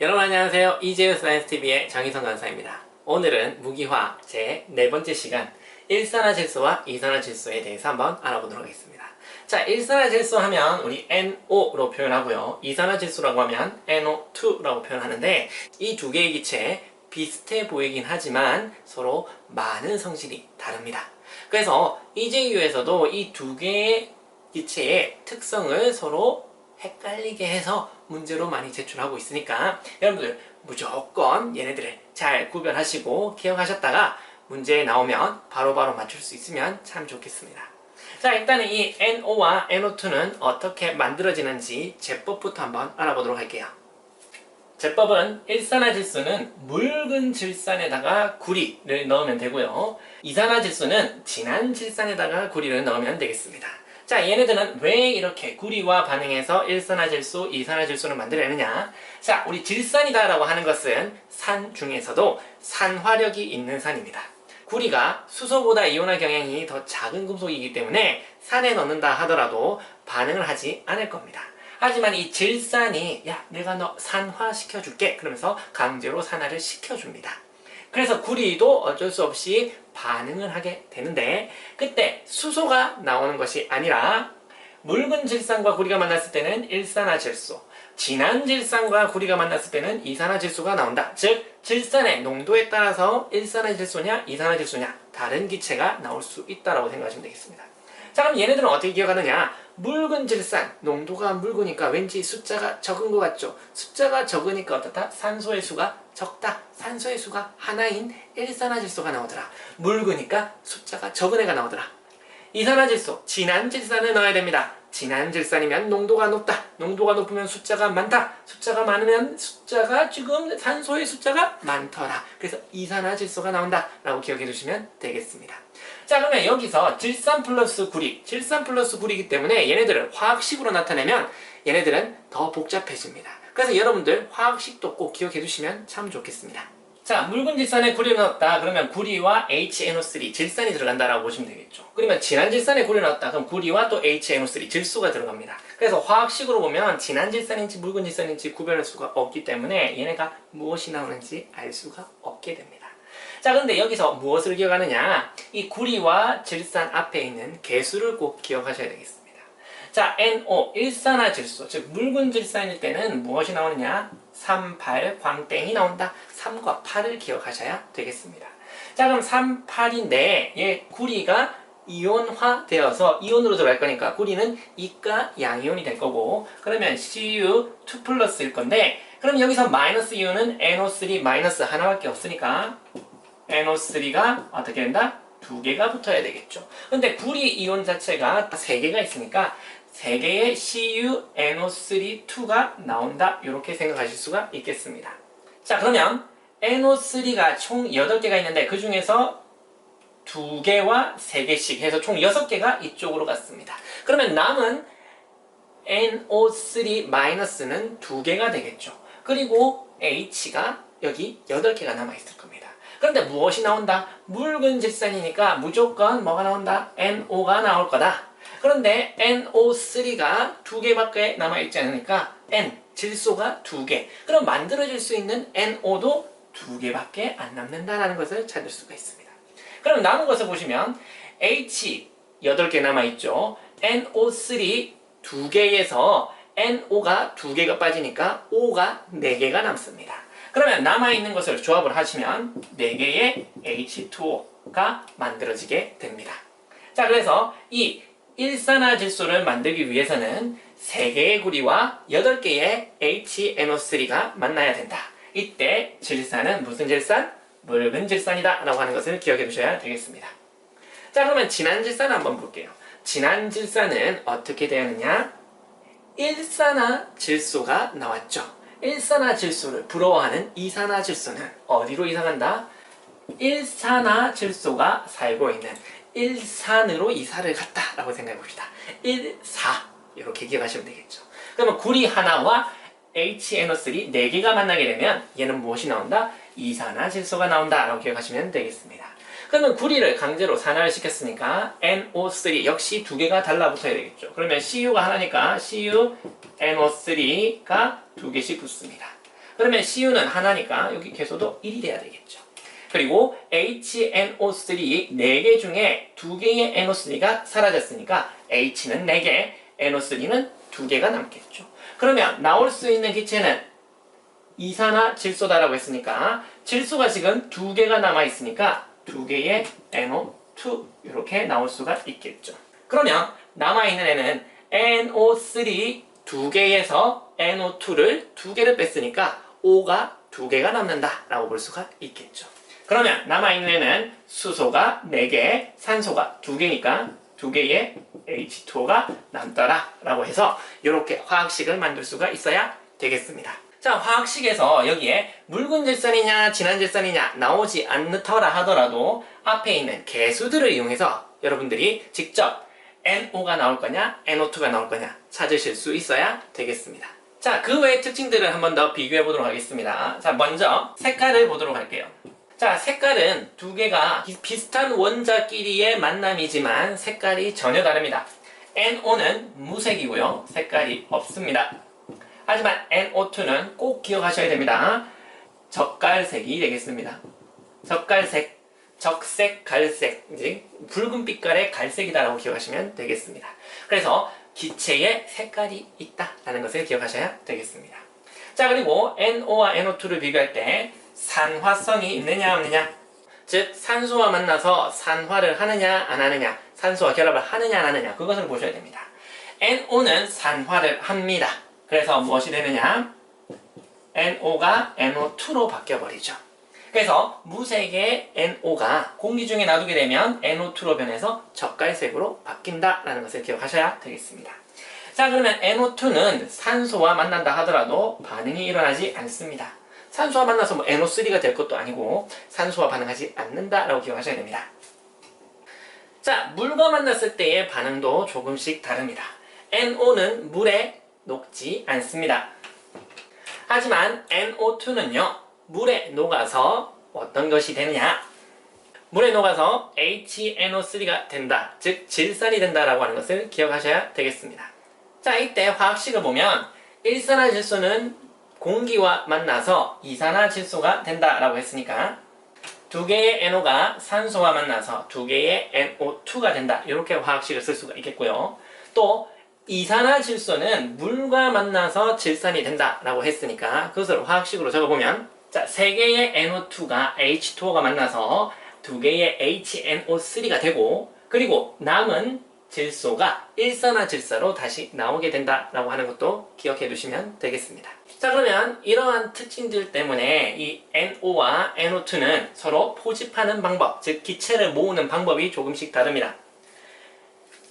여러분 안녕하세요. 이재우 사이언스TV의 정희성 강사입니다. 오늘은 무기화 제 4번째 시간 일산화질소와 이산화질소에 대해서 한번 알아보도록 하겠습니다. 자, 일산화질소 하면 우리 NO로 표현하고요. 이산화질소라고 하면 NO2라고 표현하는데 이 두 개의 기체 비슷해 보이긴 하지만 서로 많은 성질이 다릅니다. 그래서 이재유에서도 이 두 개의 기체의 특성을 서로 헷갈리게 해서 문제로 많이 제출하고 있으니까 여러분들 무조건 얘네들을 잘 구별하시고 기억하셨다가 문제에 나오면 바로바로 맞출 수 있으면 참 좋겠습니다. 자, 일단은 이 NO와 NO2는 어떻게 만들어지는지 제법부터 한번 알아보도록 할게요. 제법은 일산화질소는 묽은 질산에다가 구리를 넣으면 되고요. 이산화질소는 진한 질산에다가 구리를 넣으면 되겠습니다. 자, 얘네들은 왜 이렇게 구리와 반응해서 일산화질소, 이산화질소를 만들어내느냐? 자, 우리 질산이다 라고 하는 것은 산 중에서도 산화력이 있는 산입니다. 구리가 수소보다 이온화 경향이 더 작은 금속이기 때문에 산에 넣는다 하더라도 반응을 하지 않을 겁니다. 하지만 이 질산이 야, 내가 너 산화시켜줄게 그러면서 강제로 산화를 시켜줍니다. 그래서 구리도 어쩔 수 없이 반응을 하게 되는데 그때 수소가 나오는 것이 아니라 묽은 질산과 구리가 만났을 때는 일산화질소, 진한 질산과 구리가 만났을 때는 이산화질소가 나온다. 즉 질산의 농도에 따라서 일산화질소냐 이산화질소냐 다른 기체가 나올 수 있다고 생각하시면 되겠습니다. 자, 그럼 얘네들은 어떻게 기억하느냐? 묽은 질산, 농도가 묽으니까 왠지 숫자가 적은 것 같죠? 숫자가 적으니까 어떻다? 산소의 수가 적다. 산소의 수가 하나인 일산화질소가 나오더라. 묽으니까 숫자가 적은 애가 나오더라. 이산화질소, 진한 질산을 넣어야 됩니다. 진한 질산이면 농도가 높다. 농도가 높으면 숫자가 많다. 숫자가 많으면 숫자가 지금 산소의 숫자가 많더라. 그래서 이산화질소가 나온다 라고 기억해 두시면 되겠습니다. 자, 그러면 여기서 질산 플러스 구리, 질산 플러스 구리이기 때문에 얘네들을 화학식으로 나타내면 얘네들은 더 복잡해집니다. 그래서 여러분들 화학식도 꼭 기억해 두시면 참 좋겠습니다. 자, 묽은 질산에 구리를 넣었다 그러면 구리와 HNO3 질산이 들어간다라고 보시면 되겠죠. 그러면 진한 질산에 구리를 넣었다 그럼 구리와 또 HNO3 질소가 들어갑니다. 그래서 화학식으로 보면 진한 질산인지 묽은 질산인지 구별할 수가 없기 때문에 얘네가 무엇이 나오는지 알 수가 없게 됩니다. 자, 그런데 여기서 무엇을 기억하느냐? 이 구리와 질산 앞에 있는 개수를 꼭 기억하셔야 되겠습니다. 자, NO, 일산화질소, 즉 묽은 질산일 때는 무엇이 나오느냐? 3, 8, 광땡이 나온다. 3과 8을 기억하셔야 되겠습니다. 자, 그럼 3, 8인데 얘 구리가 이온화되어서 이온으로 들어갈 거니까 구리는 이가 양이온이 될 거고 그러면 Cu2 플러스일 건데 그럼 여기서 마이너스 이온은 NO3 마이너스 하나밖에 없으니까 NO3가 어떻게 된다? 2개가 붙어야 되겠죠. 근데 구리 이온 자체가 3개가 있으니까 3개의 CuNO3-2가 나온다. 이렇게 생각하실 수가 있겠습니다. 자, 그러면 NO3가 총 8개가 있는데 그 중에서 2개와 3개씩 해서 총 6개가 이쪽으로 갔습니다. 그러면 남은 NO3-는 2개가 되겠죠. 그리고 H가 여기 8개가 남아있을 겁니다. 그런데 무엇이 나온다? 묽은 질산이니까 무조건 뭐가 나온다? NO가 나올 거다. 그런데 NO3가 2개밖에 남아있지 않으니까 N, 질소가 2개. 그럼 만들어질 수 있는 NO도 2개밖에 안 남는다는 것을 찾을 수가 있습니다. 그럼 남은 것을 보시면 H 8개 남아있죠. NO3 2개에서 NO가 2개가 빠지니까 O가 4개가 남습니다. 그러면 남아있는 것을 조합을 하시면 4개의 H2O가 만들어지게 됩니다. 자, 그래서 이 일산화질소를 만들기 위해서는 3개의 구리와 8개의 HNO3가 만나야 된다. 이때 질산은 무슨 질산? 묽은 질산이다 라고 하는 것을 기억해 두셔야 되겠습니다. 자, 그러면 진한 질산을 한번 볼게요. 진한 질산은 어떻게 되었느냐? 일산화질소가 나왔죠. 일산화질소를 부러워하는 이산화질소는 어디로 이사간다? 일산화질소가 살고 있는 일산으로 이사를 갔다 라고 생각해 봅시다. 일사 이렇게 기억하시면 되겠죠. 그러면 구리 하나와 HNO3 4개가 만나게 되면 얘는 무엇이 나온다? 이산화질소가 나온다 라고 기억하시면 되겠습니다. 그러면 구리를 강제로 산화를 시켰으니까 NO3 역시 2개가 달라붙어야 되겠죠. 그러면 CU가 하나니까 CuNO3가 2개씩 붙습니다. 그러면 CU는 하나니까 여기 계수도 1이 돼야 되겠죠. 그리고 HNO3 4개 중에 2개의 NO3가 사라졌으니까 H는 4개, NO3는 2개가 남겠죠. 그러면 나올 수 있는 기체는 이산화질소다라고 했으니까 질소가 지금 2개가 남아있으니까 2개의 NO2 이렇게 나올 수가 있겠죠. 그러면 남아있는 애는 NO3 2개에서 NO2를 2개를 뺐으니까 O가 2개가 남는다 라고 볼 수가 있겠죠. 그러면 남아있는 애는 수소가 4개, 산소가 2개니까 2개의 H2O가 남더라 라고 해서 이렇게 화학식을 만들 수가 있어야 되겠습니다. 자, 화학식에서 여기에 묽은 질산이냐 진한 질산이냐 나오지 않더라 하더라도 앞에 있는 개수들을 이용해서 여러분들이 직접 NO가 나올 거냐 NO2가 나올 거냐 찾으실 수 있어야 되겠습니다. 자, 그 외의 특징들을 한 번 더 비교해 보도록 하겠습니다. 자, 먼저 색깔을 보도록 할게요. 자, 색깔은 2개가 비슷한 원자끼리의 만남이지만 색깔이 전혀 다릅니다. NO는 무색이고요. 색깔이 없습니다. 하지만 NO2는 꼭 기억하셔야 됩니다. 적갈색이 되겠습니다. 적갈색, 적색, 갈색, 이제 붉은 빛깔의 갈색이다라고 기억하시면 되겠습니다. 그래서 기체에 색깔이 있다라는 것을 기억하셔야 되겠습니다. 자, 그리고 NO와 NO2를 비교할 때 산화성이 있느냐 없느냐, 즉 산소와 만나서 산화를 하느냐 안 하느냐, 산소와 결합을 하느냐 안 하느냐, 그것을 보셔야 됩니다. NO는 산화를 합니다. 그래서 무엇이 되느냐, NO가 NO2로 바뀌어버리죠. 그래서 무색의 NO가 공기 중에 놔두게 되면 NO2로 변해서 적갈색으로 바뀐다라는 것을 기억하셔야 되겠습니다. 자, 그러면 NO2는 산소와 만난다 하더라도 반응이 일어나지 않습니다. 산소와 만나서 뭐 NO3가 될 것도 아니고 산소와 반응하지 않는다라고 기억하셔야 됩니다. 자, 물과 만났을 때의 반응도 조금씩 다릅니다. NO는 물에 녹지 않습니다. 하지만 NO2는요, 물에 녹아서 어떤 것이 되느냐, 물에 녹아서 HNO3가 된다, 즉 질산이 된다라고 하는 것을 기억하셔야 되겠습니다. 자, 이때 화학식을 보면 일산화질소는 공기와 만나서 이산화질소가 된다라고 했으니까 2개의 NO가 산소와 만나서 2개의 NO2가 된다, 이렇게 화학식을 쓸 수가 있겠고요. 또 이산화질소는 물과 만나서 질산이 된다라고 했으니까 그것을 화학식으로 적어보면, 자, 3개의 NO2가 H2O가 만나서 2개의 HNO3가 되고, 그리고 남은 질소가 일산화질소로 다시 나오게 된다라고 하는 것도 기억해 두시면 되겠습니다. 자, 그러면 이러한 특징들 때문에 이 NO와 NO2는 서로 포집하는 방법, 즉 기체를 모으는 방법이 조금씩 다릅니다.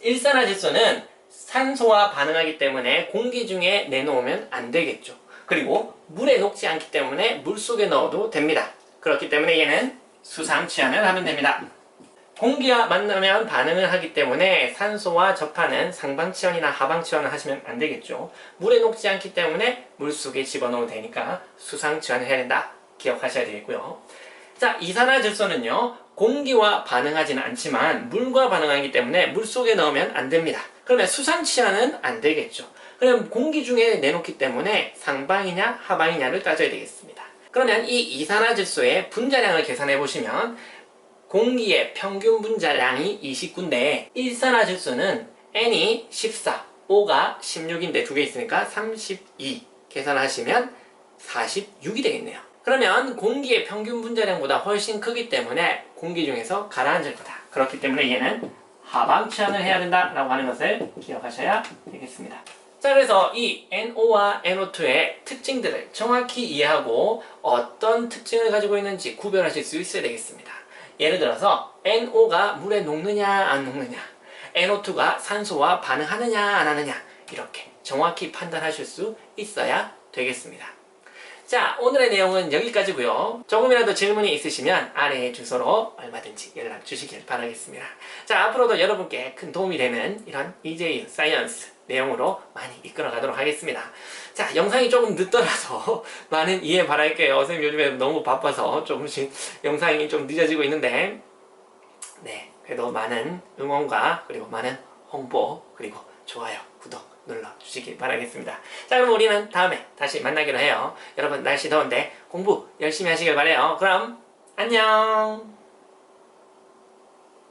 일산화질소는 산소와 반응하기 때문에 공기 중에 내놓으면 안 되겠죠. 그리고 물에 녹지 않기 때문에 물속에 넣어도 됩니다. 그렇기 때문에 얘는 수상취환을 하면 됩니다. 공기와 만나면 반응을 하기 때문에 산소와 접하는 상방취환이나 하방취환을 하시면 안 되겠죠. 물에 녹지 않기 때문에 물속에 집어넣어도 되니까 수상취환을 해야 된다, 기억하셔야 되겠고요. 자, 이산화질소는요, 공기와 반응하지는 않지만 물과 반응하기 때문에 물속에 넣으면 안 됩니다. 그러면 수상취환은 안 되겠죠. 그럼 공기 중에 내놓기 때문에 상방이냐 하방이냐를 따져야 되겠습니다. 그러면 이 이산화질소의 분자량을 계산해 보시면 공기의 평균 분자량이 29인데 일산화질소는 N이 14, O가 16인데 2개 있으니까 32 계산하시면 46이 되겠네요. 그러면 공기의 평균 분자량보다 훨씬 크기 때문에 공기 중에서 가라앉을 거다. 그렇기 때문에 얘는 하방취환을 해야 된다라고 하는 것을 기억하셔야 되겠습니다. 자, 그래서 이 NO와 NO2의 특징들을 정확히 이해하고 어떤 특징을 가지고 있는지 구별하실 수 있어야 되겠습니다. 예를 들어서 NO가 물에 녹느냐 안 녹느냐, NO2가 산소와 반응하느냐 안 하느냐, 이렇게 정확히 판단하실 수 있어야 되겠습니다. 자, 오늘의 내용은 여기까지고요. 조금이라도 질문이 있으시면 아래의 주소로 얼마든지 연락 주시길 바라겠습니다. 자, 앞으로도 여러분께 큰 도움이 되는 이런 EJ 사이언스 내용으로 많이 이끌어 가도록 하겠습니다. 자, 영상이 조금 늦더라도 많은 이해 바랄게요. 선생님 요즘에 너무 바빠서 조금씩 영상이 좀 늦어지고 있는데, 네, 그래도 많은 응원과 그리고 많은 홍보 그리고 좋아요, 구독 눌러주시기 바라겠습니다. 자, 그럼 우리는 다음에 다시 만나기로 해요. 여러분 날씨 더운데 공부 열심히 하시길 바래요. 그럼 안녕.